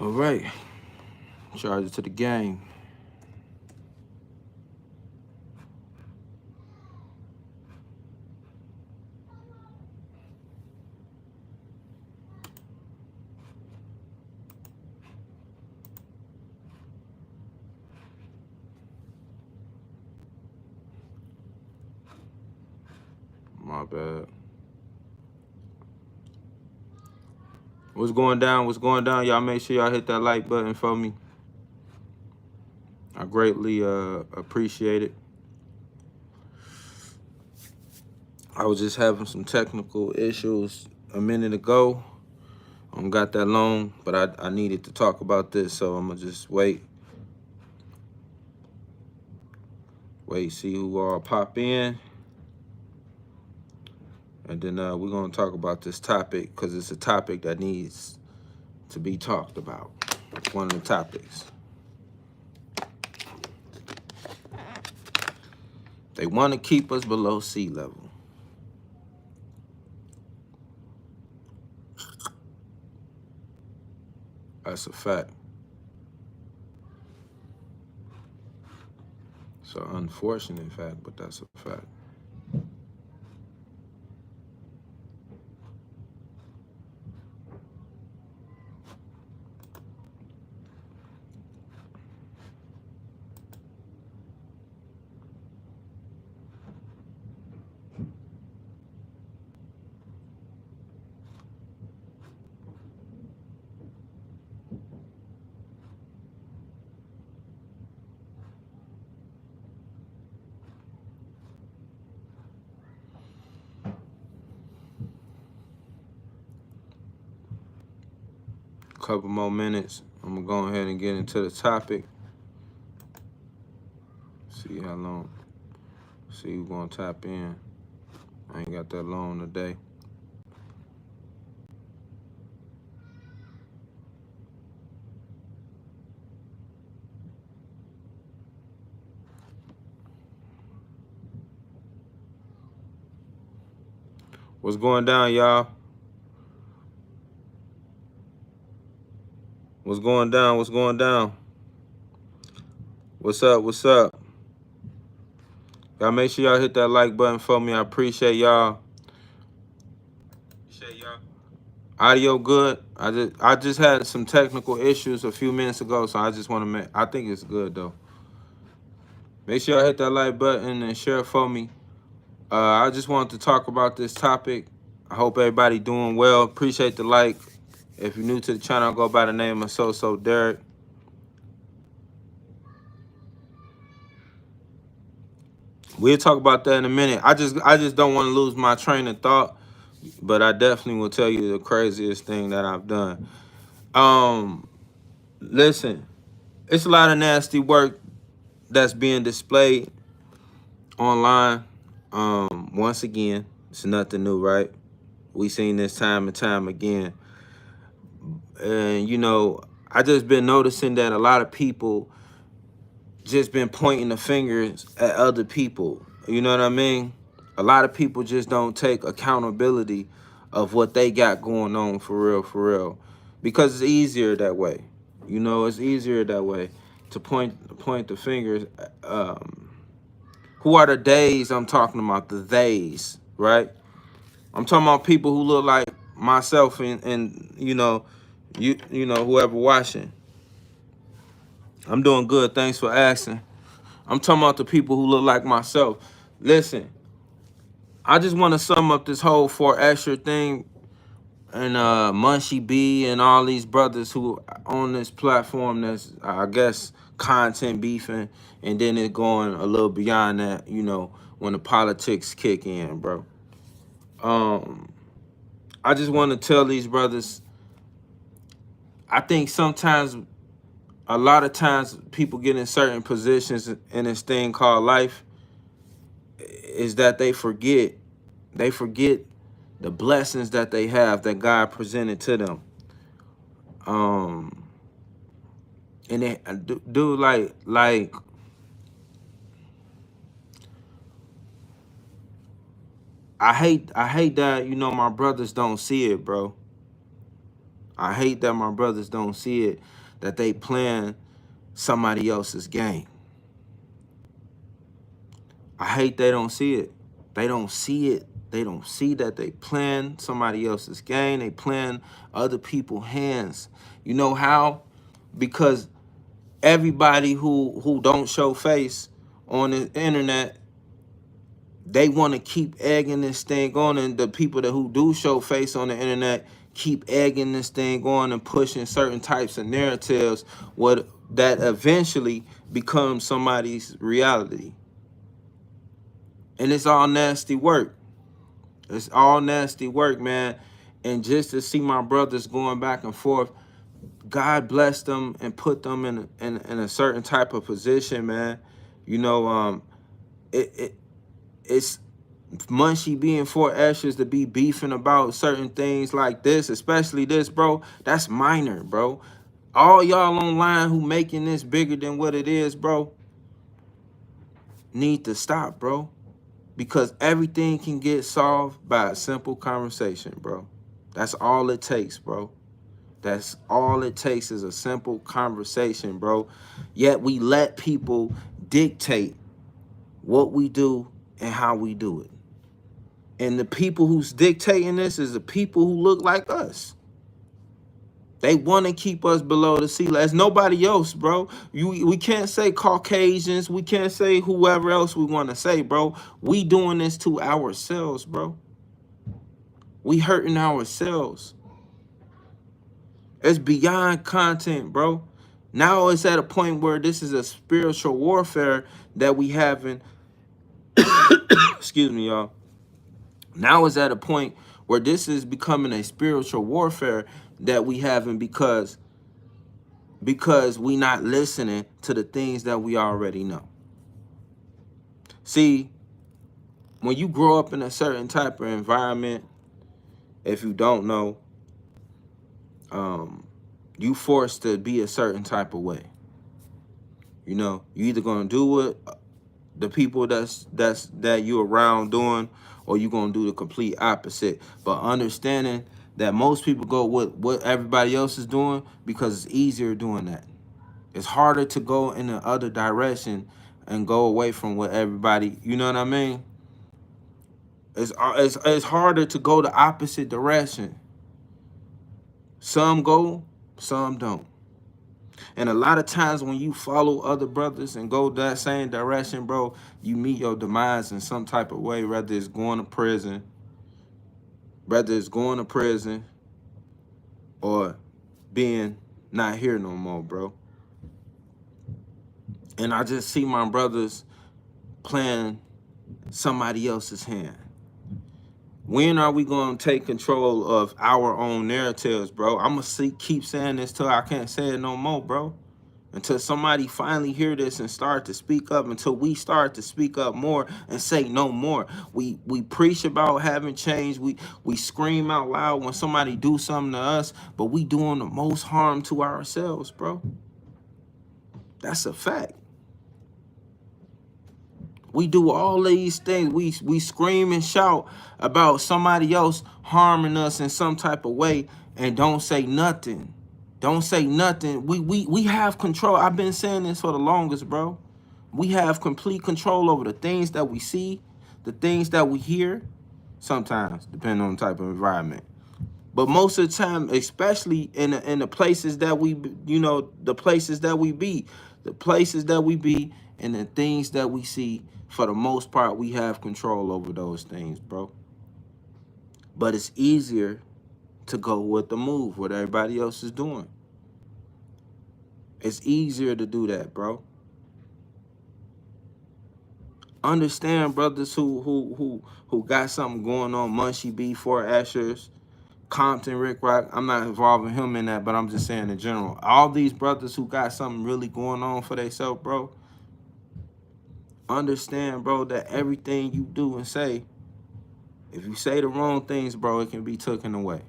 All right, charge it to the game. My bad. What's going down? What's going down? Y'all make sure y'all hit that like button for me. I greatly appreciate it. I was just having some technical issues a minute ago. Got that long, but I needed to talk about this, so I'm gonna just wait, see who all pop in, and then we're gonna talk about this topic because it's a topic that needs to be talked about. It's one of the topics. They want to keep us below sea level. That's a fact. It's an unfortunate fact, but that's a fact. Couple more minutes. I'm gonna go ahead and get into the topic. See how long. See who's gonna tap in. I ain't got that long today. What's going down, y'all? What's going down? What's going down? What's up? What's up? Y'all make sure y'all hit that like button for me. I appreciate y'all. Audio good. I just had some technical issues a few minutes ago, so I just want to make. I think it's good though. Make sure y'all hit that like button and share it for me. I just wanted to talk about this topic. I hope everybody doing well. Appreciate the like. If you're new to the channel, I'll go by the name of SosoDerrick. We'll talk about that in a minute. I just don't want to lose my train of thought, but I definitely will tell you the craziest thing that I've done. Listen, it's a lot of nasty work that's being displayed online. Once again, it's nothing new, right? We seen this time and time again. And you know, I just been noticing that a lot of people just been pointing the fingers at other people. You know what I mean? A lot of people just don't take accountability of what they got going on for real. Because it's easier that way. You know, it's easier that way to point the fingers. Who are the days I'm talking about? The theys, right? I'm talking about people who look like myself and you know, whoever watching. I'm doing good. Thanks for asking. I'm talking about the people who look like myself. Listen, I just want to sum up this whole For Extra thing and Munchie B and all these brothers who on this platform that's, I guess, content beefing, and then it going a little beyond that, you know, when the politics kick in, bro. I just want to tell these brothers, I think sometimes, a lot of times, people get in certain positions in this thing called life, is that they forget the blessings that they have that God presented to them. And they do like I hate that, you know, my brothers don't see it, bro. I hate that my brothers don't see it, that they playing somebody else's game. I hate they don't see it. They don't see it. They don't see that they playing somebody else's game. They playing other people's hands. You know how? Because everybody who don't show face on the internet, they want to keep egging this thing on, and the people that who do show face on the internet keep egging this thing on and pushing certain types of narratives, what that eventually becomes somebody's reality. And it's all nasty work. It's all nasty work, man. And just to see my brothers going back and forth, God bless them and put them in a certain type of position, man. You know, it's Munchie being Fort Ashes to be beefing about certain things like this, especially this, bro. That's minor, bro. All y'all online who making this bigger than what it is, bro, need to stop, bro. Because everything can get solved by a simple conversation, bro. That's all it takes, bro. That's all it takes is a simple conversation, bro. Yet we let people dictate what we do and how we do it. And the people who's dictating this is the people who look like us. They want to keep us below the sea level. There's nobody else, bro. We can't say Caucasians. We can't say whoever else we want to say, bro. We doing this to ourselves, bro. We hurting ourselves. It's beyond content, bro. Now it's at a point where this is a spiritual warfare that we having. Excuse me, y'all. Now it's at a point where this is becoming a spiritual warfare that we having because we not listening to the things that we already know. See, when you grow up in a certain type of environment, if you don't know, you forced to be a certain type of way. You know, you either gonna do what the people that you around doing, or you gonna do the complete opposite. But understanding that most people go with what everybody else is doing because it's easier doing that. It's harder to go in the other direction and go away from what everybody, you know what I mean? It's harder to go the opposite direction. Some go, some don't. And a lot of times when you follow other brothers and go that same direction, bro, you meet your demise in some type of way, whether it's going to prison, or being not here no more, bro. And I just see my brothers playing somebody else's hand. When are we going to take control of our own narratives, bro? I'm going to keep saying this till I can't say it no more, bro. Until somebody finally hear this and start to speak up, until we start to speak up more and say no more. We preach about having change. We scream out loud when somebody do something to us, but we doing the most harm to ourselves, bro. That's a fact. We do all these things. We scream and shout about somebody else harming us in some type of way and don't say nothing. Don't say nothing. We have control. I've been saying this for the longest, bro. We have complete control over the things that we see, the things that we hear, sometimes, depending on the type of environment. But most of the time, especially in the places that we, you know, the places that we be and the things that we see, for the most part, we have control over those things, bro. But it's easier to go with the move, what everybody else is doing. It's easier to do that, bro. Understand, brothers who got something going on, Munchie B, Fort Ashers, Compton, Rick Rock. I'm not involving him in that, but I'm just saying in general. All these brothers who got something really going on for themselves, bro. Understand, bro, that everything you do and say, if you say the wrong things, bro, it can be taken away.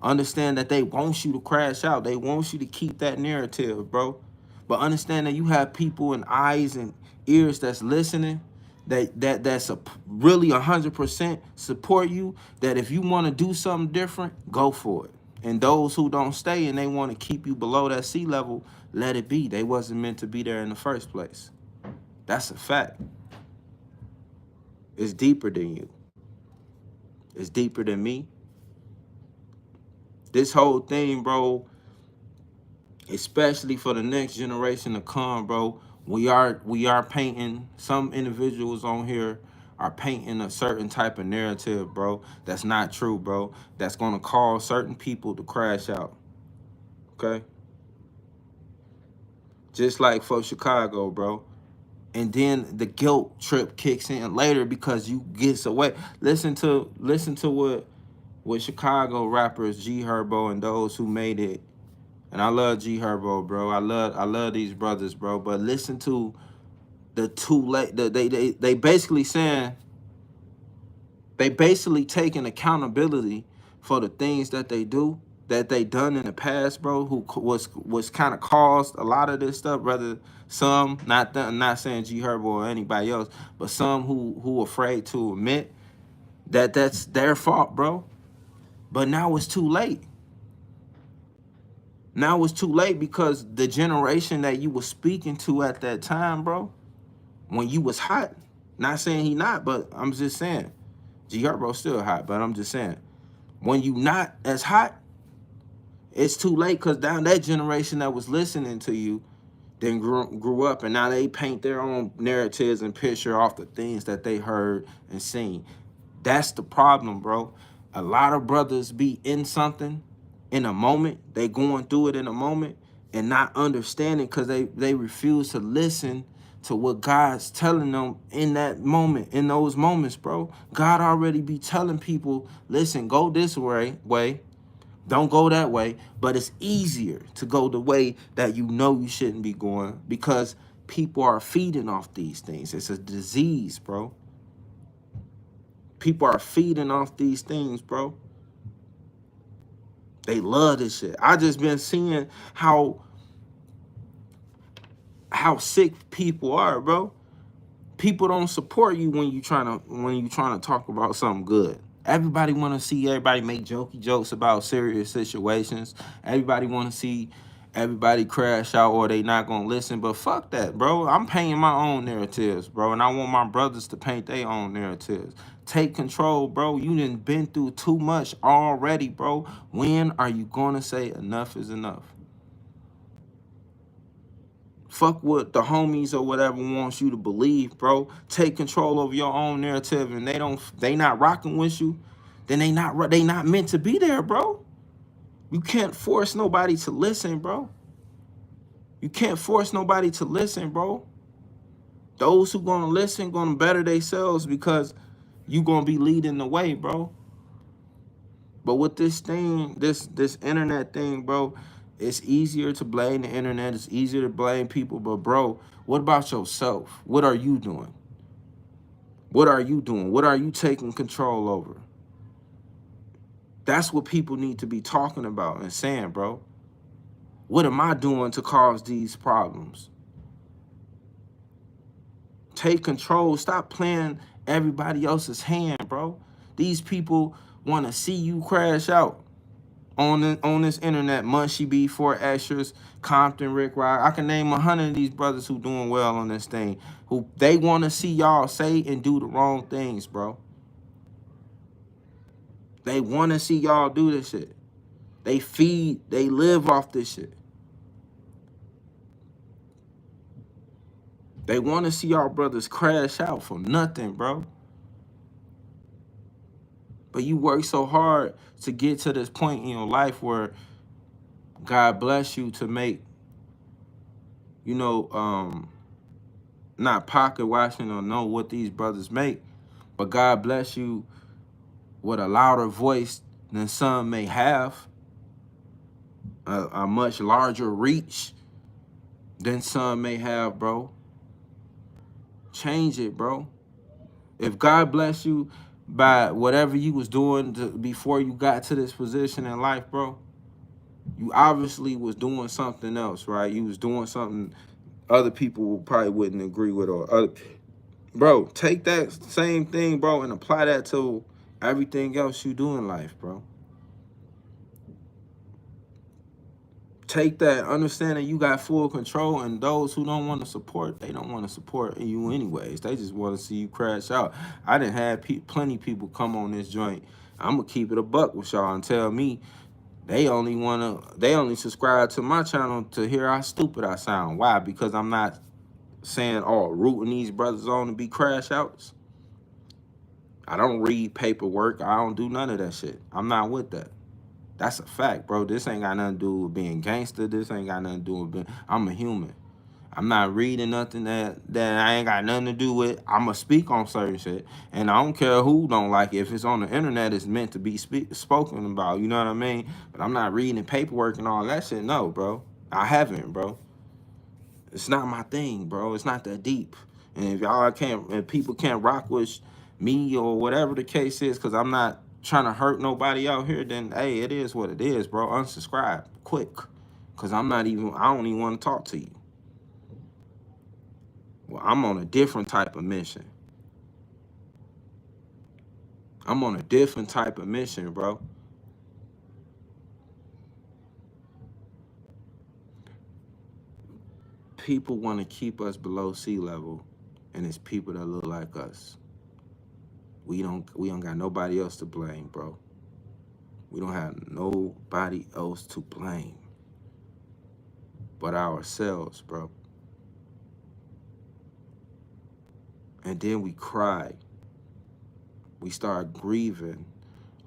Understand that they want you to crash out. They want you to keep that narrative, bro. But understand that you have people and eyes and ears that's listening, that's really 100% support you, that if you want to do something different, go for it. And those who don't stay and they want to keep you below that sea level, let it be. They wasn't meant to be there in the first place. That's a fact. It's deeper than you. It's deeper than me. This whole thing, bro, especially for the next generation to come, bro, we are painting, some individuals on here are painting a certain type of narrative, bro, that's not true, bro. That's gonna cause certain people to crash out. Okay? Just like for Chicago, bro. And then the guilt trip kicks in later because you gets away. Listen to what Chicago rappers G Herbo and those who made it. And I love G Herbo, bro. I love these brothers, bro. But listen to the too late. They basically saying, they basically taking accountability for the things that they do, that they done in the past, bro, who was kind of caused a lot of this stuff. Rather some, not saying G Herbo or anybody else, but some who afraid to admit that that's their fault, bro. But now it's too late. Now it's too late because the generation that you was speaking to at that time, bro, when you was hot, not saying he not, but I'm just saying, G Herbo still hot, but I'm just saying, when you not as hot, it's too late because down that generation that was listening to you then grew up, and now they paint their own narratives and picture off the things that they heard and seen. That's the problem, bro. A lot of brothers be in something in a moment. They going through it in a moment and not understanding because they refuse to listen to what God's telling them in that moment, in those moments, bro. God already be telling people, listen, go this way. Don't go that way, but it's easier to go the way that you know you shouldn't be going because people are feeding off these things. It's a disease, bro. People are feeding off these things, bro. They love this shit. I just been seeing how sick people are, bro. People don't support you when you trying to talk about something good. Everybody want to see everybody make jokey jokes about serious situations. Everybody want to see everybody crash out or they not going to listen. But fuck that, bro. I'm painting my own narratives, bro. And I want my brothers to paint their own narratives. Take control, bro. You done been through too much already, bro. When are you going to say enough is enough? Fuck what the homies or whatever wants you to believe, bro. Take control of your own narrative, and they not rocking with you, then they not meant to be there, bro. You can't force nobody to listen, bro. You can't force nobody to listen, bro. Those who gonna listen gonna better themselves because you gonna be leading the way, bro. But with this thing, this internet thing, bro, it's easier to blame the internet. It's easier to blame people. But, bro, what about yourself? What are you doing? What are you doing? What are you taking control over? That's what people need to be talking about and saying, bro. What am I doing to cause these problems? Take control. Stop playing everybody else's hand, bro. These people want to see you crash out. On this internet, Munchie B, Fort Extras, Compton, Rick Rock. I can name 100 of these brothers who doing well on this thing. Who they want to see y'all say and do the wrong things, bro. They want to see y'all do this shit. They live off this shit. They want to see y'all brothers crash out for nothing, bro. But you work so hard to get to this point in your life where God bless you to make, you know, not pocket watching or know what these brothers make, but God bless you with a louder voice than some may have, a much larger reach than some may have, bro. Change it, bro. If God bless you by whatever you was doing before you got to this position in life, bro, you obviously was doing something else, right? You was doing something other people probably wouldn't agree with, or other. Bro, take that same thing, bro, and apply that to everything else you do in life, bro. take that, understanding you got full control, and those who don't want to support, they don't want to support you anyways. They just want to see you crash out. I done had plenty people come on this joint. I'm gonna keep it a buck with y'all and tell me they only subscribe to my channel to hear how stupid I sound. Why? Because I'm not saying, oh, rooting these brothers on to be crash outs. I don't read paperwork. I don't do none of that shit. I'm not with that. That's a fact, bro. This ain't got nothing to do with being gangster. This ain't got nothing to do with being... I'm a human. I'm not reading nothing that I ain't got nothing to do with. I'ma speak on certain shit, and I don't care who don't like it. If it's on the internet, it's meant to be spoken about. You know what I mean? But I'm not reading paperwork and all that shit. No, bro. I haven't, bro. It's not my thing, bro. It's not that deep. And if y'all can't, if people can't rock with me or whatever the case is, because I'm not trying to hurt nobody out here, then hey, it is what it is, bro. Unsubscribe quick, because I don't even want to talk to you. Well, I'm on a different type of mission. I'm on a different type of mission, bro. People want to keep us below sea level, and it's people that look like us. We don't got nobody else to blame, bro. We don't have nobody else to blame but ourselves, bro. And then we cry. We start grieving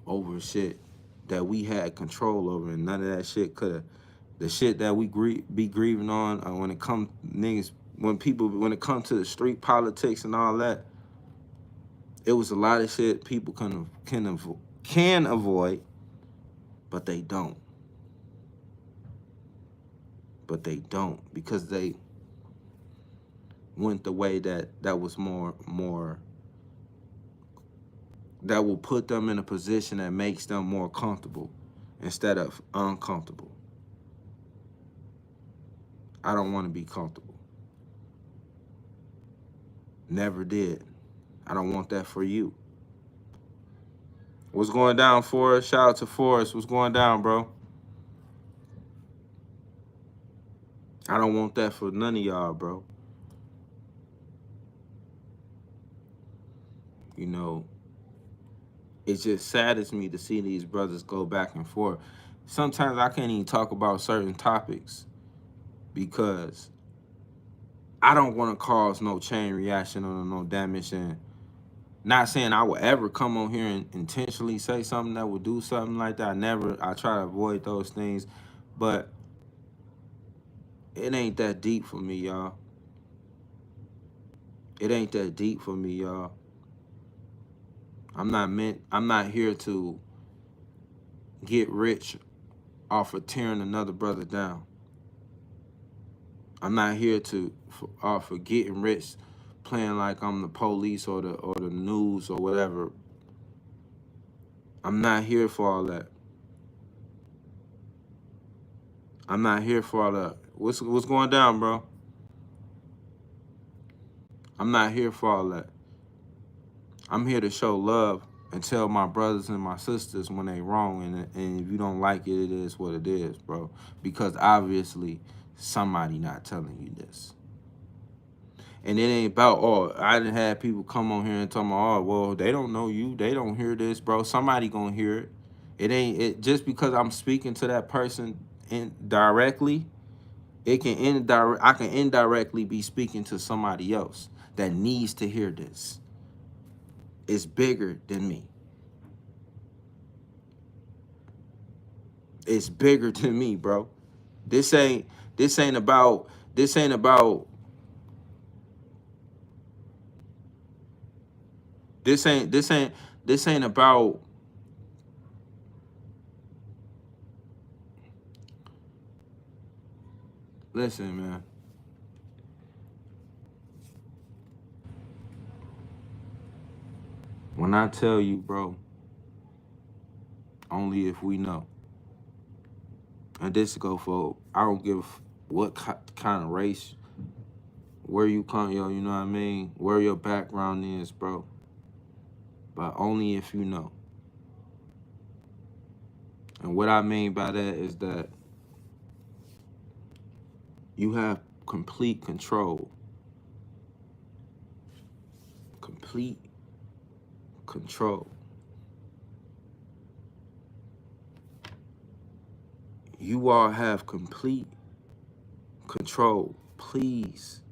over shit that we had control over, and none of that shit could have. The shit that we be grieving on when it comes niggas, when it comes to the street politics and all that, it was a lot of shit people can avoid, but they don't. But they don't, because they went the way that was more that will put them in a position that makes them more comfortable instead of uncomfortable. I don't want to be comfortable. Never did. I don't want that for you. What's going down, Forrest? Shout out to Forrest. What's going down, bro? I don't want that for none of y'all, bro. You know, it just saddens me to see these brothers go back and forth. Sometimes I can't even talk about certain topics because I don't want to cause no chain reaction or no damage. And not saying I would ever come on here and intentionally say something that would do something like that. I try to avoid those things, but it ain't that deep for me, y'all. It ain't that deep for me, y'all. I'm not here to get rich off of tearing another brother down. I'm not here off of getting rich playing like I'm the police or the news or whatever. I'm not here for all that. I'm not here for all that. What's going down, bro? I'm not here for all that. I'm here to show love and tell my brothers and my sisters when they wrong, and if you don't like it, it is what it is, bro. Because obviously somebody not telling you this. And it ain't about, oh, I done had people come on here and tell me, oh, well, they don't know you, they don't hear this, bro. Somebody gonna hear it. It just because I'm speaking to that person directly, I can indirectly be speaking to somebody else that needs to hear this. It's bigger than me. It's bigger than me, bro. This ain't about listen, man. When I tell you, bro, only if we know. And this go for, I don't give what kind of race, where you come, yo, you know what I mean? Where your background is, bro. But only if you know. And what I mean by that is that You have complete control. Complete control. You all have complete control. Please,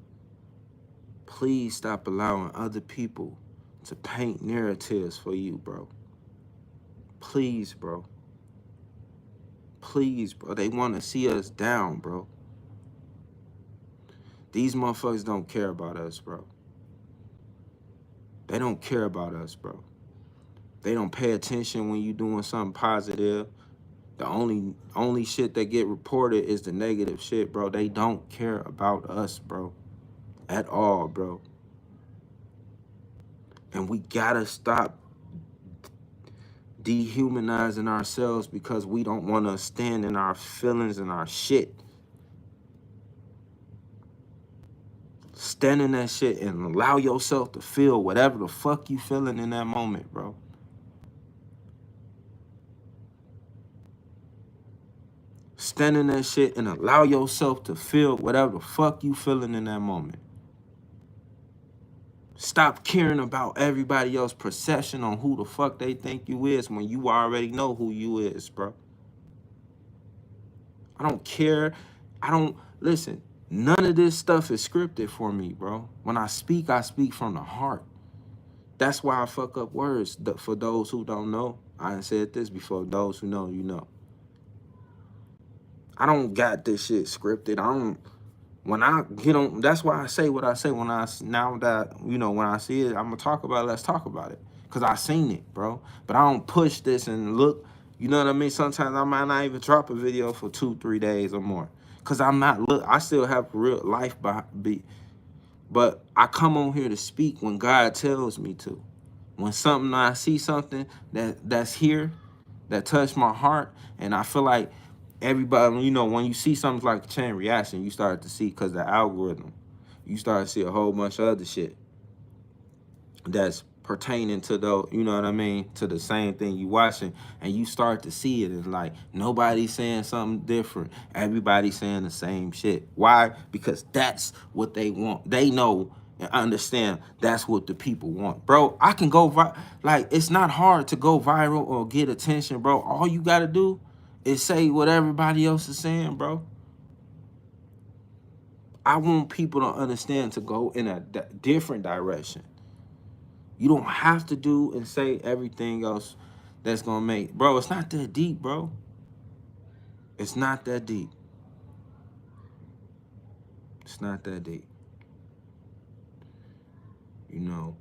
please stop allowing other people to paint narratives for you, bro. Please, bro. Please, bro. They want to see us down, bro. These motherfuckers don't care about us, bro. They don't care about us, bro. They don't pay attention when you doing something positive. The only shit that get reported is the negative shit, bro. They don't care about us, bro. At all, bro. And we gotta stop dehumanizing ourselves because we don't want to stand in our feelings and our shit. Stand in that shit and allow yourself to feel whatever the fuck you feeling in that moment, bro. Stand in that shit and allow yourself to feel whatever the fuck you feeling in that moment. Stop caring about everybody else's perception on who the fuck they think you is when you already know who you is, bro. I don't care. Listen, none of this stuff is scripted for me, bro. When I speak from the heart. That's why I fuck up words. For those who don't know, I done said this before. Those who know, you know. I don't got this shit scripted. When I get on, that's why I say what I say when now that, you know, when I see it, I'm going to talk about it, let's talk about it. Because I seen it, bro. But I don't push this and look, you know what I mean? Sometimes I might not even drop a video for 2-3 days or more. Because I still have real life but I come on here to speak when God tells me to. When I see something that's here, that touched my heart, and I feel like everybody, you know, when you see something like a chain reaction, you start to see, because the algorithm, you start to see a whole bunch of other shit that's pertaining to you know what I mean, to the same thing you watching, and you start to see it. It's like nobody's saying something different. Everybody's saying the same shit. Why? Because that's what they want. They know and understand that's what the people want. Bro, I can go like, it's not hard to go viral or get attention, bro. All you gotta do is say what everybody else is saying, bro. I want people to understand to go in a different direction. You don't have to do and say everything else that's gonna make, bro, it's not that deep, bro. It's not that deep. It's not that deep. You know,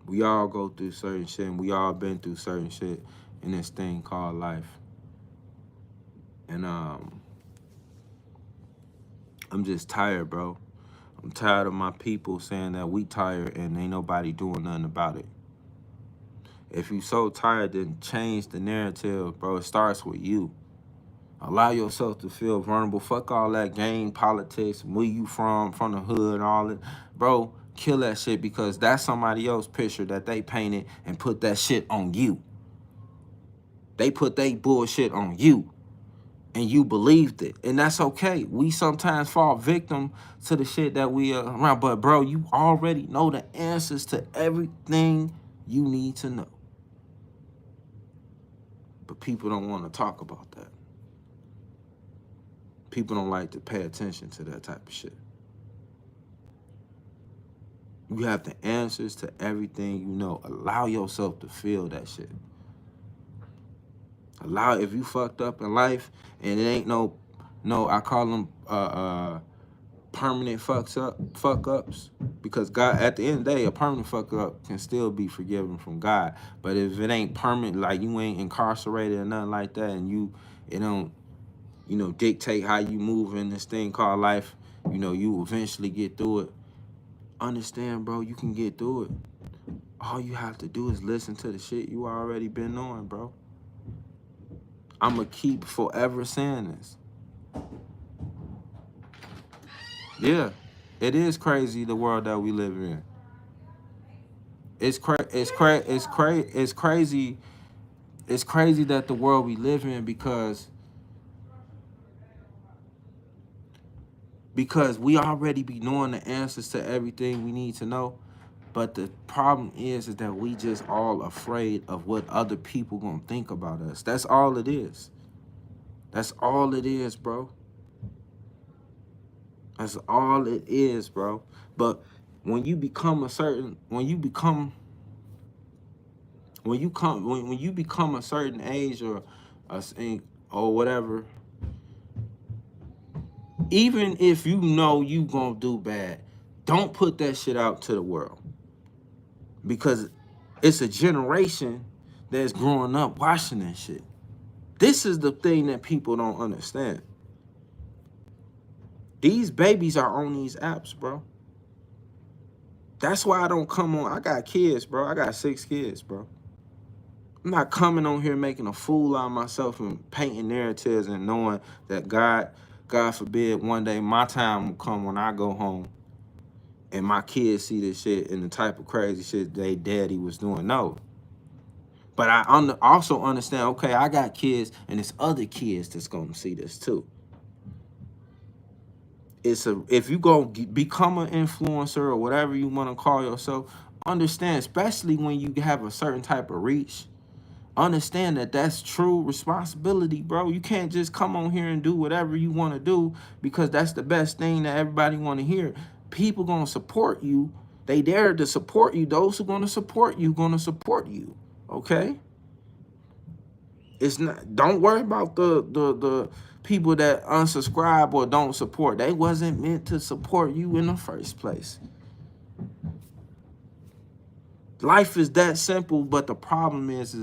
we all go through certain shit, and we all been through certain shit in this thing called life. And I'm just tired, bro. I'm tired of my people saying that we tired and ain't nobody doing nothing about it. If you so tired, then change the narrative, bro. It starts with you. Allow yourself to feel vulnerable. Fuck all that game politics, where you from the hood, and all that. Bro, kill that shit, because that's somebody else's picture that they painted and put that shit on you. They put they bullshit on you, and you believed it, and that's okay. We sometimes fall victim to the shit that we around, but bro, you already know the answers to everything you need to know. But people don't want to talk about that. People don't like to pay attention to that type of shit. You have the answers to everything you know. Allow yourself to feel that shit. If you fucked up in life and it ain't no, I call them permanent fuck ups, because God, at the end of the day, a permanent fuck up can still be forgiven from God. But if it ain't permanent, like you ain't incarcerated or nothing like that, and it don't, you know, dictate how you move in this thing called life, you know, you eventually get through it. Understand, bro, you can get through it. All you have to do is listen to the shit you already been knowing, bro. I'ma keep forever saying this. Yeah, it is crazy, the world that we live in. It's crazy. It's crazy that the world we live in, because because we already be knowing the answers to everything we need to know. But the problem is that we just all afraid of what other people gonna think about us. That's all it is. That's all it is, bro. That's all it is, bro. But when you become a certain, when you become a certain age or whatever, even if you know you gonna do bad, don't put that shit out to the world, because it's a generation that's growing up watching that shit. This is the thing that people don't understand. These babies are on these apps, bro. That's why I don't come on. I got kids, bro. I got 6 kids, bro. I'm not coming on here making a fool out of myself and painting narratives and knowing that God forbid, one day my time will come when I go home and my kids see this shit and the type of crazy shit they daddy was doing. No. But I also understand, okay, I got kids and it's other kids that's going to see this too. If you go become an influencer or whatever you want to call yourself, understand, especially when you have a certain type of reach, understand that that's true responsibility, bro. You can't just come on here and do whatever you want to do because that's the best thing that everybody want to hear. People gonna support you. They there to support you. Those who gonna support you. Okay? It's not. Don't worry about the people that unsubscribe or don't support. They wasn't meant to support you in the first place. Life is that simple, but the problem is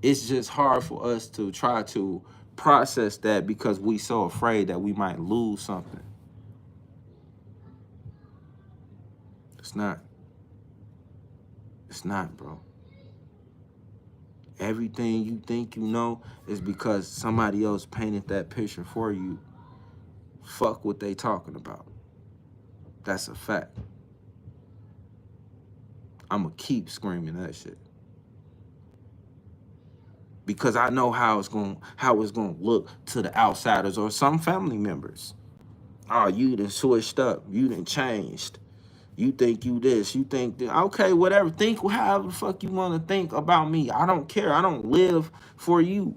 it's just hard for us to try to process that because we so afraid that we might lose something. It's not. It's not, bro. Everything you think you know is because somebody else painted that picture for you. Fuck what they talking about. That's a fact. I'ma keep screaming that shit. Because I know how it's gonna look to the outsiders or some family members. Oh, you done switched up. You done changed. You think you this. You think that. Okay, whatever. Think however the fuck you want to think about me. I don't care. I don't live for you.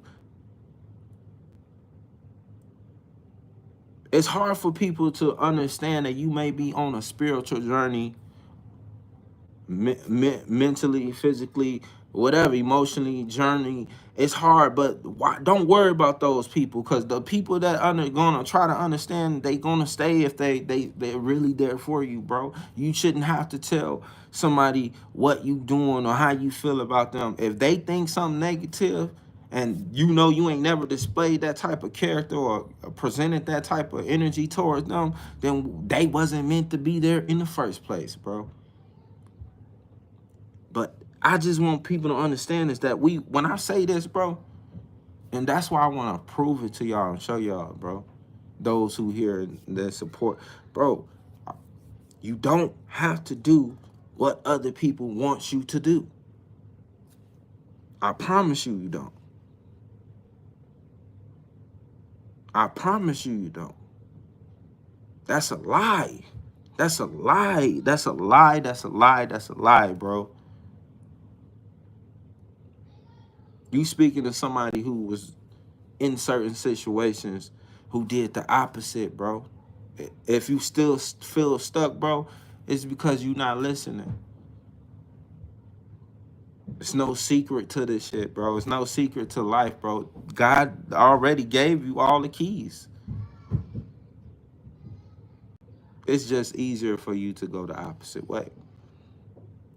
It's hard for people to understand that you may be on a spiritual journey, mentally, physically, whatever, emotionally journey. It's hard, but don't worry about those people, because the people that gonna try to understand, they gonna stay if they're really there for you, bro. You shouldn't have to tell somebody what you doing or how you feel about them. If they think something negative and you know you ain't never displayed that type of character or presented that type of energy towards them, then they wasn't meant to be there in the first place, bro. But I just want people to understand is that when I say this, bro, and that's why I want to prove it to y'all and show y'all, bro, those who hear that support, bro, you don't have to do what other people want you to do. I promise you, you don't. I promise you, you don't. That's a lie. That's a lie. That's a lie. That's a lie. That's a lie, bro. You speaking to somebody who was in certain situations who did the opposite, bro. If you still feel stuck, bro, it's because you're not listening. It's no secret to this shit, bro. It's no secret to life, bro. God already gave you all the keys. It's just easier for you to go the opposite way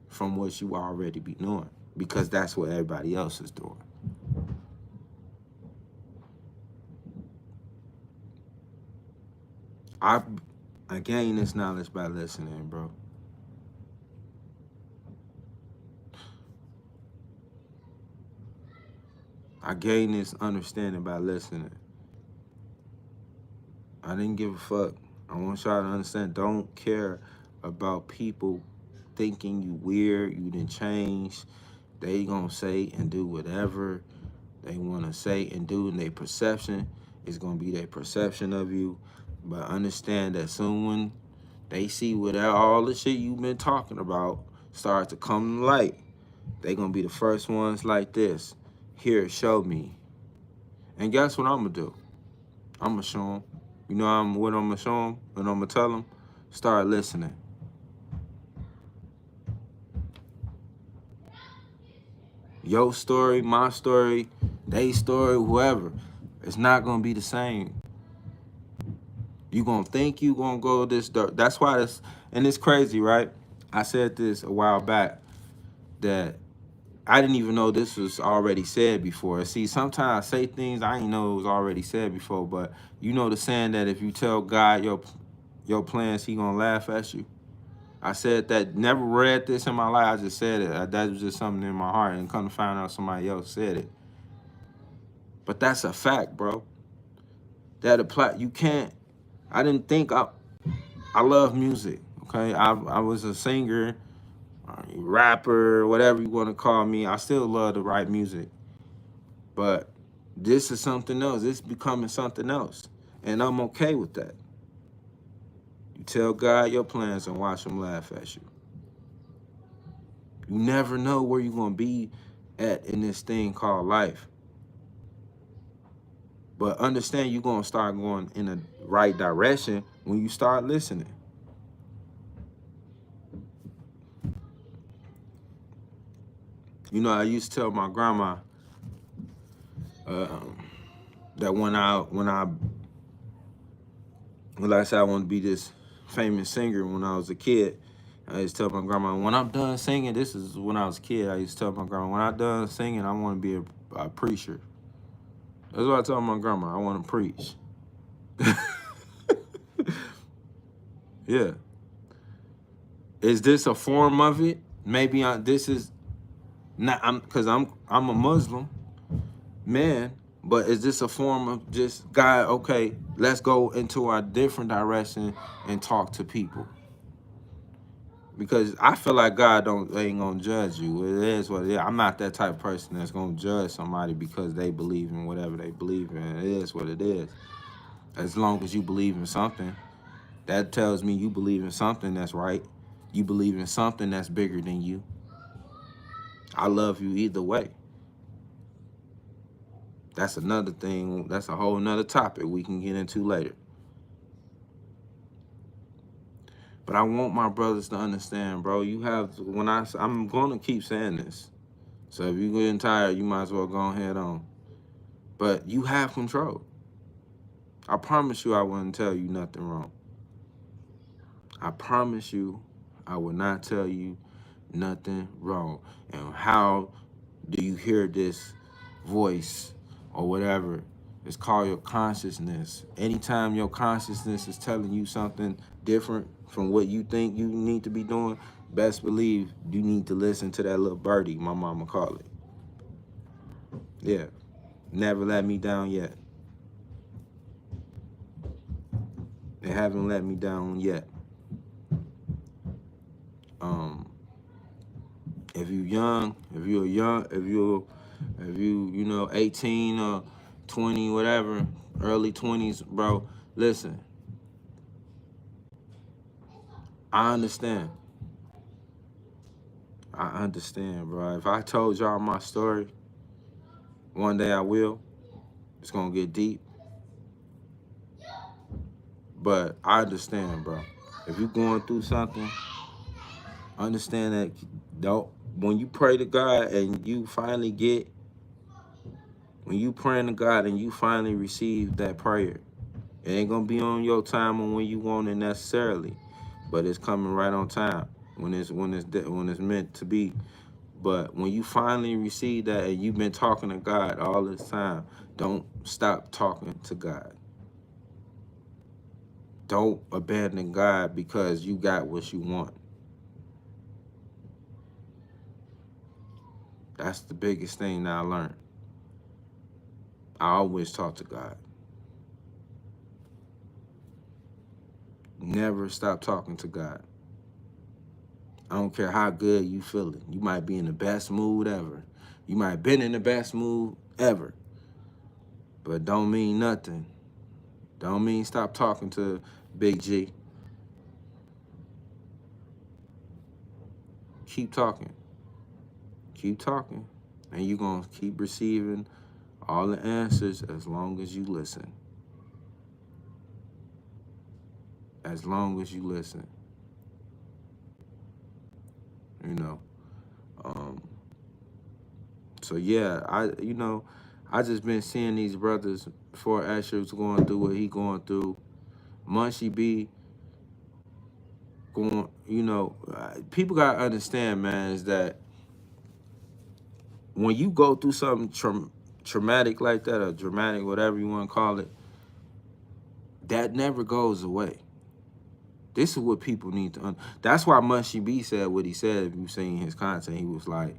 from what you already be doing, because that's what everybody else is doing. I gain this knowledge by listening, bro. I gain this understanding by listening. I didn't give a fuck. I want y'all to understand, don't care about people thinking you weird, you done changed. They gonna say and do whatever they wanna say and do, and their perception is gonna be their perception of you. But understand that soon when they see what all the shit you've been talking about starts to come to light, they gonna be the first ones like this. Here, show me. And guess what I'm gonna do? I'm gonna show them. You know what I'm gonna show them? And I'm gonna tell them? Start listening. Your story, my story, they story, whoever, it's not gonna be the same. You gonna think you gonna go this dark. That's why this, and it's crazy, right? I said this a while back that I didn't even know this was already said before. See, sometimes I say things I didn't know it was already said before, but you know the saying that if you tell God your plans, he gonna laugh at you. I said that, never read this in my life. I just said it. That was just something in my heart, and come to find out somebody else said it. But that's a fact, bro. That apply. You can't. I didn't think I love music. Okay, I was a singer, rapper, whatever you want to call me. I still love to write music, but this is something else. It's becoming something else, and I'm okay with that. You tell God your plans and watch him laugh at you. You never know where you're gonna be at in this thing called life. But understand you're gonna start going in the right direction when you start listening. You know, I used to tell my grandma that when like I said, I want to be this famous singer when I was a kid. I used to tell my grandma, when I'm done singing, this is when I was a kid, I used to tell my grandma, when I'm done singing, I want to be a preacher. That's what I told my grandma, I want to preach. Yeah. Is this a form of it? Maybe this is not, because I'm a Muslim man, but is this a form of just, God, okay, let's go into a different direction and talk to people? Because I feel like God ain't gonna judge you. It is what it is. I'm not that type of person that's gonna judge somebody because they believe in whatever they believe in. It is what it is. As long as you believe in something, that tells me you believe in something that's right. You believe in something that's bigger than you. I love you either way. That's another thing. That's a whole nother topic we can get into later. But I want my brothers to understand, bro. You have, I'm going to keep saying this. So if you're getting tired, you might as well go ahead on. But you have control. I promise you I wouldn't tell you nothing wrong. I promise you I will not tell you nothing wrong. And how do you hear this voice or whatever? It's called your consciousness. Anytime your consciousness is telling you something different from what you think you need to be doing, best believe you need to listen to that little birdie, my mama call it. Yeah, never let me down yet. They haven't let me down yet. If you young, if you 18 or 20, whatever, early 20s, bro, listen. I understand. I understand, bro. If I told y'all my story, one day I will. It's gonna get deep. But I understand, bro. If you're going through something, understand that when you pray to God and you finally when you praying to God and you finally receive that prayer, it ain't gonna be on your time or when you want it necessarily, but it's coming right on time when it's meant to be. But when you finally receive that and you've been talking to God all this time, don't stop talking to God. Don't abandon God because you got what you want. That's the biggest thing that I learned. I always talk to God. Never stop talking to God. I don't care how good you feeling. You might be in the best mood ever. You might have been in the best mood ever. But don't mean nothing Don't mean stop talking to Big G. Keep talking. Keep talking. And you're going to keep receiving all the answers as long as you listen. As long as you listen. You know. So yeah, I just been seeing these brothers before Asher's going through what he going through. Munchie B going, people gotta understand, man, is that when you go through something traumatic like that, or dramatic, whatever you want to call it, that never goes away. This is what people need to that's why Munchie B said what he said. If you've seen his content, he was like,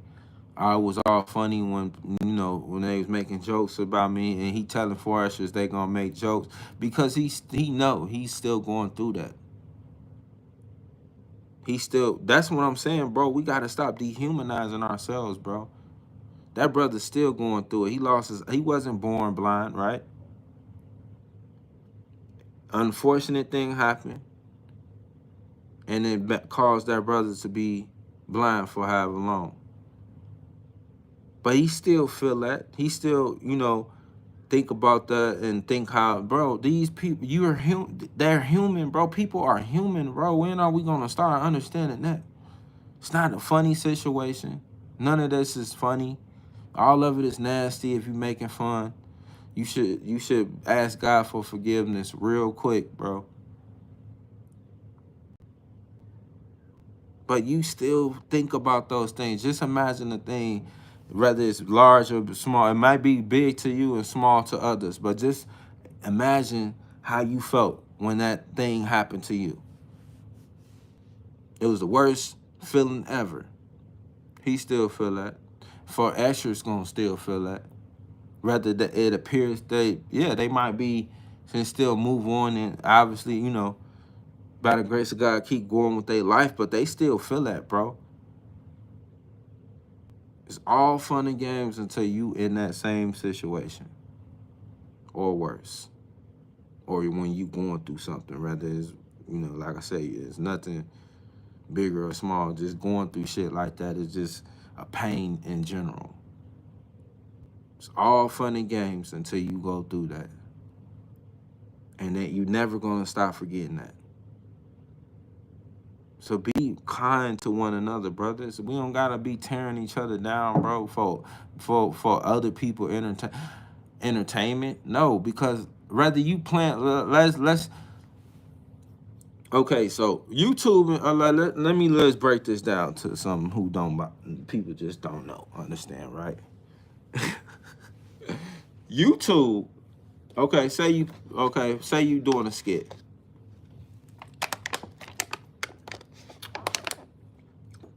I was all funny when, when they was making jokes about me, and he telling Foresters they gonna make jokes because he know he's still going through that. That's what I'm saying, bro. We gotta stop dehumanizing ourselves, bro. That brother's still going through it. He wasn't born blind, right? Unfortunate thing happened, and it caused that brother to be blind for however long. But he still feel that. He still, think about that and think how, bro, these people, they're human, bro. People are human, bro. When are we gonna start understanding that? It's not a funny situation. None of this is funny. All of it is nasty if you're making fun. You should ask God for forgiveness real quick, bro. But you still think about those things. Just imagine the thing, whether it's large or small. It might be big to you and small to others, but just imagine how you felt when that thing happened to you. It was the worst feeling ever. He still feel that. For Escher's gonna still feel that. Rather that it appears they might be and still move on, and obviously, by the grace of God, keep going with their life, but they still feel that, bro. It's all fun and games until you in that same situation. Or worse. Or when you going through something, rather it's, like I say, it's nothing bigger or small. Just going through shit like that is just a pain in general. It's all fun and games until you go through that. And that you're never going to stop forgetting that. So be kind to one another, brothers. We don't got to be tearing each other down, bro, for other people entertainment. No, because rather you plan, let's okay, so YouTube, let's break this down to some who people just don't know, understand, right? YouTube, say you doing a skit.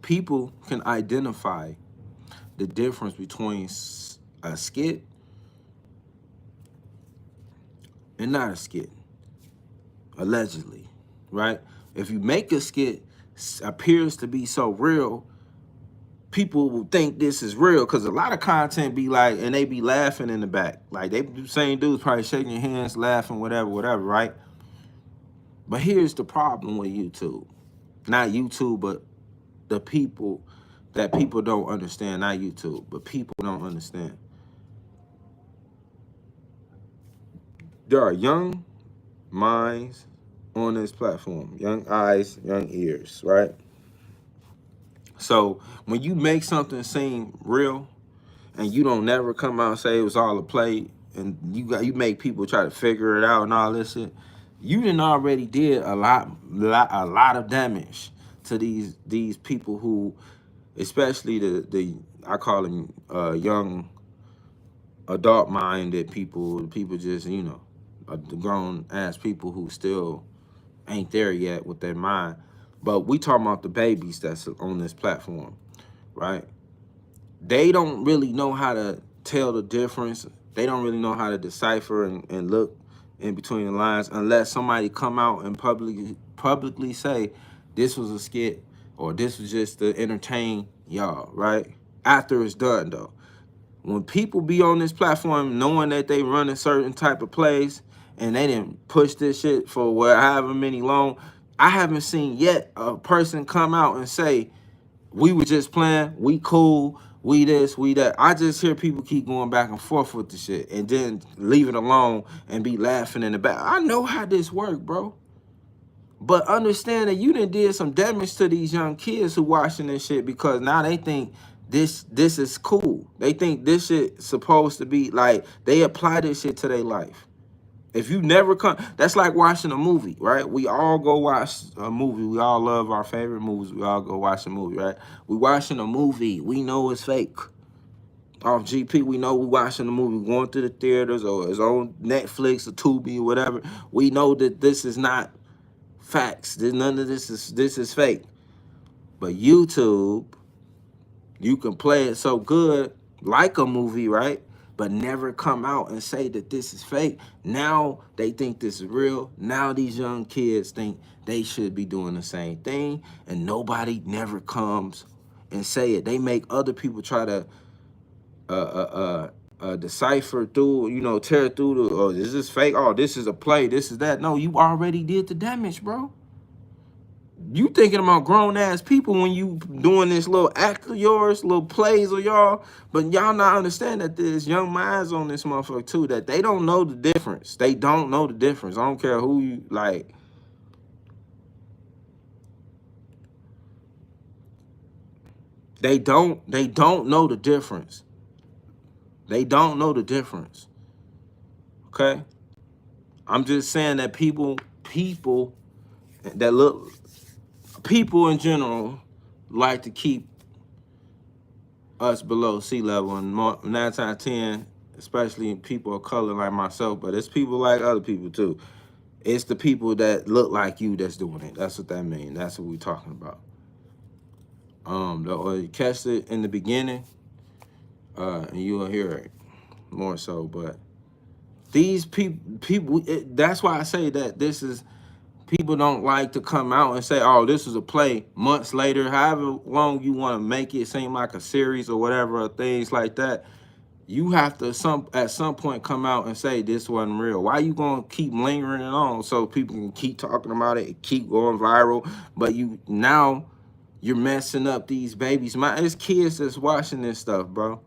People can identify the difference between a skit and not a skit, allegedly, right? If you make a skit appears to be so real, people will think this is real, because a lot of content be like, and they be laughing in the back. Like, they same dudes probably shaking your hands, laughing, whatever, right? But here's the problem with YouTube. Not YouTube, but the people that people don't understand. Not YouTube, but people don't understand. There are young minds on this platform, young eyes, young ears, right? So when you make something seem real and you don't never come out and say it was all a play, and you make people try to figure it out and all this shit, you done already did a lot of damage to these people who, especially the I call them young adult minded people just, the grown ass people who still ain't there yet with their mind. But we talking about the babies that's on this platform, right? They don't really know how to tell the difference. They don't really know how to decipher and look in between the lines unless somebody come out and publicly say this was a skit or this was just to entertain y'all, right? After it's done, though. When people be on this platform knowing that they running certain type of plays and they didn't push this shit for however many long. I haven't seen yet a person come out and say, we were just playing, we cool, we this, we that. I just hear people keep going back and forth with the shit and then leave it alone and be laughing in the back. I know how this work, bro. But understand that you done did some damage to these young kids who watching this shit, because now they think this is cool. They think this shit supposed to be like, they apply this shit to their life. If you never come, that's like watching a movie, right? We all go watch a movie. We all love our favorite movies. We all go watch a movie, right? We watching a movie. We know it's fake. Off GP, we know we watching the movie, going to the theaters, or it's on Netflix or Tubi or whatever. We know that this is not facts. None of this is fake. But YouTube, you can play it so good, like a movie, right? But never come out and say that this is fake. Now they think this is real. Now these young kids think they should be doing the same thing, and nobody never comes and say it. They make other people try to decipher through, you know, tear through the, oh, is this fake? Oh, this is a play. This is that. No, you already did the damage, bro. You thinking about grown ass people when you doing this little act of yours, little plays of y'all, but y'all not understand that there's young minds on this motherfucker too, that they don't know the difference. They don't know the difference. I don't care who you like. They don't know the difference. They don't know the difference. Okay? I'm just saying that people that look, people in general like to keep us below sea level, and 9 times out of 10, especially people of color like myself, but it's people like other people too. It's the people that look like you that's doing it. That's what that means. That's what we're talking about. You catch it in the beginning, and you'll hear it more so. But these people, that's why I say that this is, people don't like to come out and say, oh, this is a play. Months later, however long you want to make it seem like a series or whatever, or things like that, you have to at some point come out and say this wasn't real. Why you gonna keep lingering it on so people can keep talking about it, keep going viral? But now you're messing up these babies. It's kids that's watching this stuff, bro.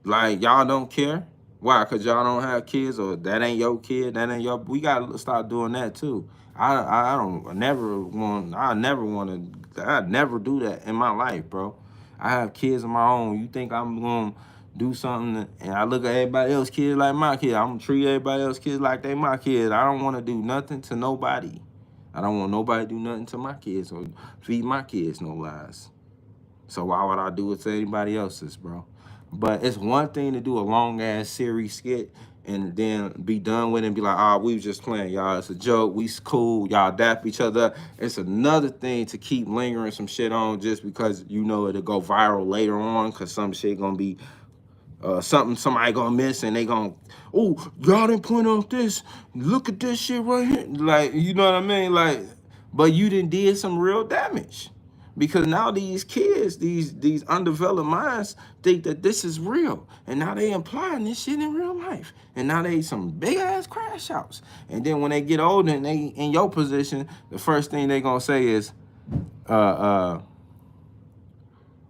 Like, y'all don't care. Why? Because y'all don't have kids, or that ain't your kid, that ain't your. We gotta start doing that too. I never do that in my life, bro. I have kids of my own. You think I'm gonna do something and I look at everybody else's kids like my kid? I'm gonna treat everybody else's kids like they my kids. I don't want to do nothing to nobody. I don't want nobody to do nothing to my kids or feed my kids no lies. So why would I do it to anybody else's, bro? But it's one thing to do a long-ass series skit and then be done with it and be like, oh, we was just playing, y'all. It's a joke. We cool. Y'all dap each other up. It's another thing to keep lingering some shit on just because you know it'll go viral later on, because some shit gonna be something somebody gonna miss, and they gonna, oh, y'all didn't point out this. Look at this shit right here. Like, you know what I mean? Like, but you did some real damage. Because now these kids, these undeveloped minds think that this is real. And now they implying this shit in real life. And now they some big ass crash outs. And then when they get older and they in your position, the first thing they gonna say is,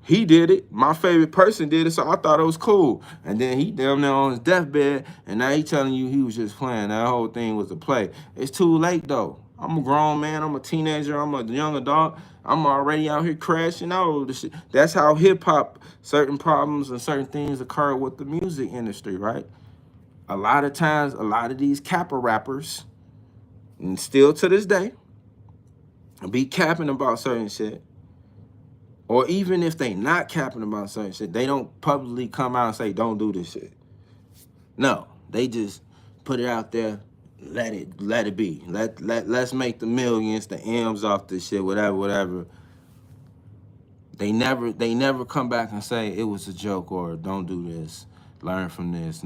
he did it. My favorite person did it, so I thought it was cool. And then he down there on his deathbed, and now he telling you he was just playing. That whole thing was a play. It's too late though. I'm a grown man. I'm a teenager. I'm a young adult. I'm already out here crashing out over the shit. That's how hip hop, certain problems and certain things occur with the music industry, right? A lot of times, a lot of these capper rappers, and still to this day, be capping about certain shit. Or even if they not capping about certain shit, they don't publicly come out and say, don't do this shit. No, they just put it out there, let it be. Let's make the millions, the M's off this shit, whatever. They never come back and say it was a joke or don't do this, learn from this.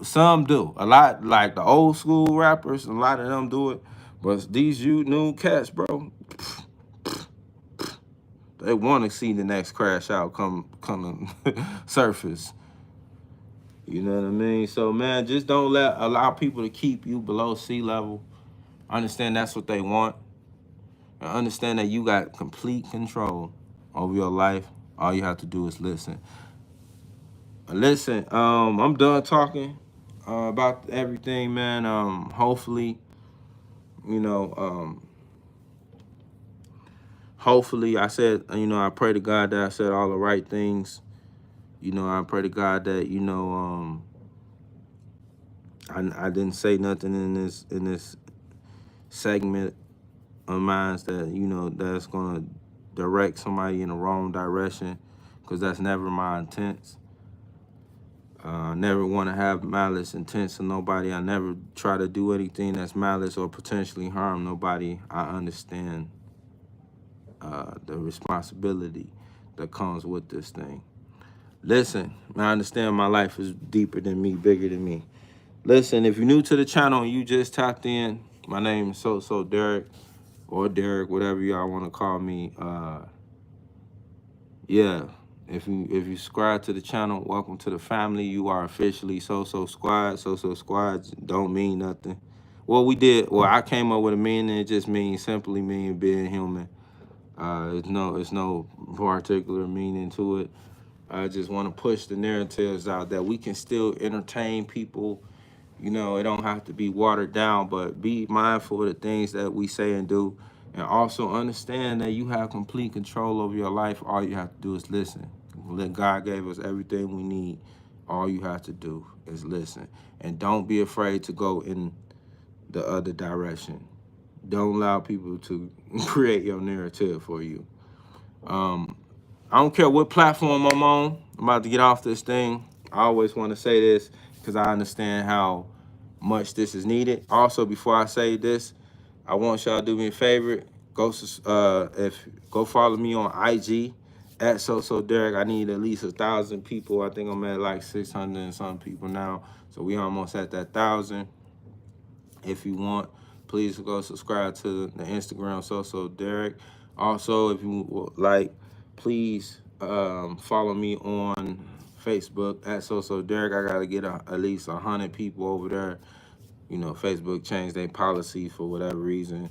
Some do. A lot, like the old school rappers, a lot of them do it. But these new cats, bro, they want to see the next crash out come surface. You know what I mean? So, man, just don't allow people to keep you below sea level. Understand that's what they want. And understand that you got complete control over your life. All you have to do is listen. Listen, I'm done talking about everything, man. Hopefully, you know, hopefully I said, I pray to God that I said all the right things. I pray to God that, I didn't say nothing in this segment of mine that, that's gonna direct somebody in the wrong direction, because that's never my intent. I never want to have malice intents on nobody. I never try to do anything that's malice or potentially harm nobody. I understand the responsibility that comes with this thing. Listen, I understand my life is deeper than me, bigger than me. Listen, if you're new to the channel and you just tapped in, my name is SosoDerrick, or Derek, whatever y'all want to call me. Yeah, if you subscribe to the channel, welcome to the family. You are officially Soso Squad. Soso Squads don't mean nothing. Well, I came up with a meaning. It just means simply mean being human. It's no particular meaning to it. I just want to push the narratives out that we can still entertain people. It don't have to be watered down, but be mindful of the things that we say and do. And also understand that you have complete control over your life. All you have to do is listen. God gave us everything we need. All you have to do is listen. And don't be afraid to go in the other direction. Don't allow people to create your narrative for you. I don't care what platform I'm on. I'm about to get off this thing. I always want to say this because I understand how much this is needed. Also, before I say this, I want y'all to do me a favor. Go follow me on IG at SosoDerrick. I need at least 1,000 people. I think I'm at like 600 and some people now. So we almost at that 1,000. If you want, please go subscribe to the Instagram SosoDerrick. Also, if you would like, please follow me on Facebook at SosoDerrick. I gotta get at least 100 people over there. Facebook changed their policy for whatever reason.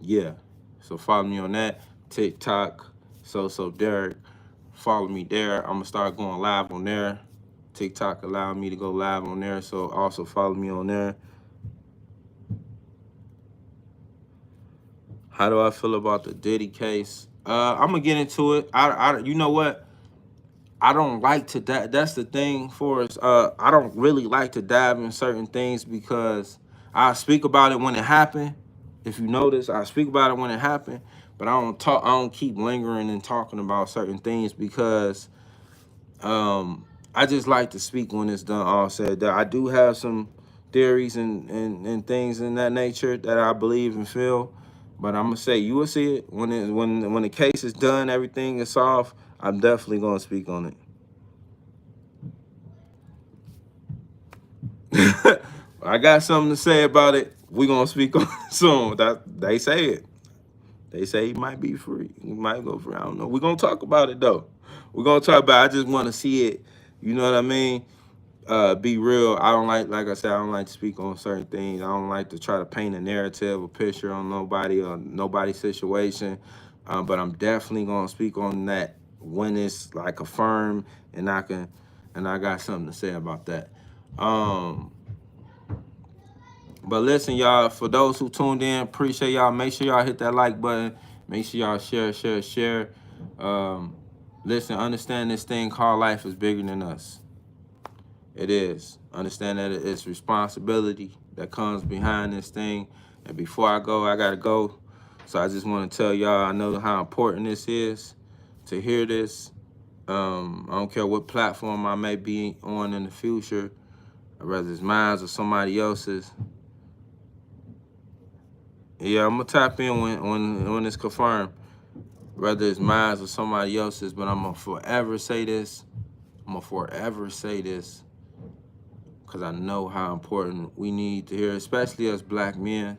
Yeah, so follow me on that. TikTok, SosoDerrick. Follow me there. I'm gonna start going live on there. TikTok allowed me to go live on there, so also follow me on there. How do I feel about the Diddy case? I'm gonna get into it. You know what? I don't like to that's the thing for us. I don't really like to dive in certain things because I speak about it when it happened. If you notice, I speak about it when it happened, but I don't keep lingering and talking about certain things because I just like to speak when it's done all said. That I do have some theories and things in that nature that I believe and feel, but I'm gonna say you will see it when the case is done, everything is solved. I'm definitely gonna speak on it. I got something to say about it. We're gonna speak on it soon. They say it. They say he might be free. He might go free. I don't know. We're gonna talk about it though. We're gonna talk about it. I just wanna see it. You know what I mean? Be real. I don't like I said, I don't like to speak on certain things. I don't like to try to paint a narrative, a picture on nobody or nobody's situation. But I'm definitely gonna speak on that when it's like affirmed and I got something to say about that. But listen, y'all, for those who tuned in, appreciate y'all. Make sure y'all hit that like button. Make sure y'all share. Listen, understand this thing called life is bigger than us. It is. Understand that it's responsibility that comes behind this thing. And before I go, I gotta go. So I just want to tell y'all, I know how important this is to hear this. I don't care what platform I may be on in the future, whether it's mine or somebody else's. Yeah, I'm gonna tap in when it's confirmed, whether it's mine or somebody else's. But I'm gonna forever say this. Because I know how important we need to hear, especially us black men.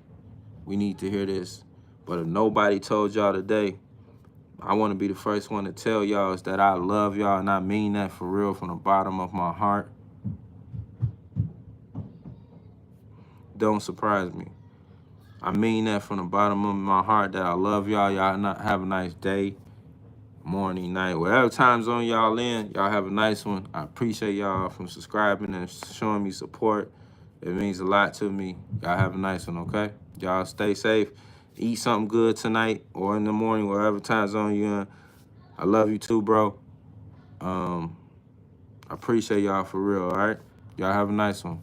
We need to hear this. But if nobody told y'all today, I want to be the first one to tell y'all is that I love y'all, and I mean that for real from the bottom of my heart. don't surprise me. I mean that from the bottom of my heart that I love y'all. Y'all have a nice day, morning, night, whatever time zone y'all in. Y'all have a nice one. I appreciate y'all from subscribing and showing me support. It means a lot to me. Y'all have a nice one, okay? Y'all stay safe. Eat something good tonight or in the morning, whatever time zone you're in. I love you too, bro. I appreciate y'all for real, all right? Y'all have a nice one.